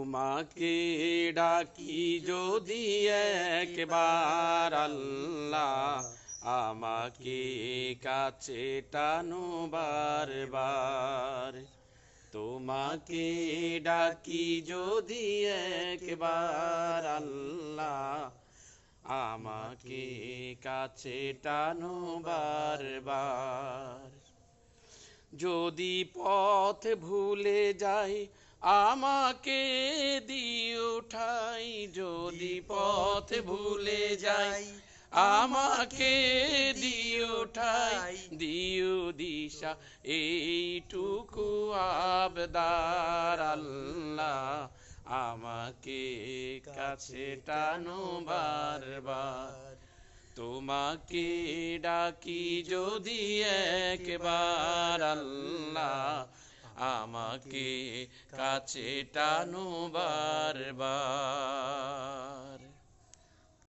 তোমাকে ডাকি যদি একবার আল্লাহ, আমাকে কাছে টানো বারবার। তোমাকে ডাকি যদি একবার আল্লাহ, আমাকে কাছে টানো বারবার। যদি পথ ভুলে যাই আমাকে দিও ঠাই, যদি পথ ভুলে যাই আমাকে দিও ঠাই, দিও দিশা এইটুকু আবদার আল্লাহ, আমাকে কাছে টানো বারবার। তোমাকে ডাকি যদি একবার আল্লাহ, আমাকে কাছে টানো বারবার।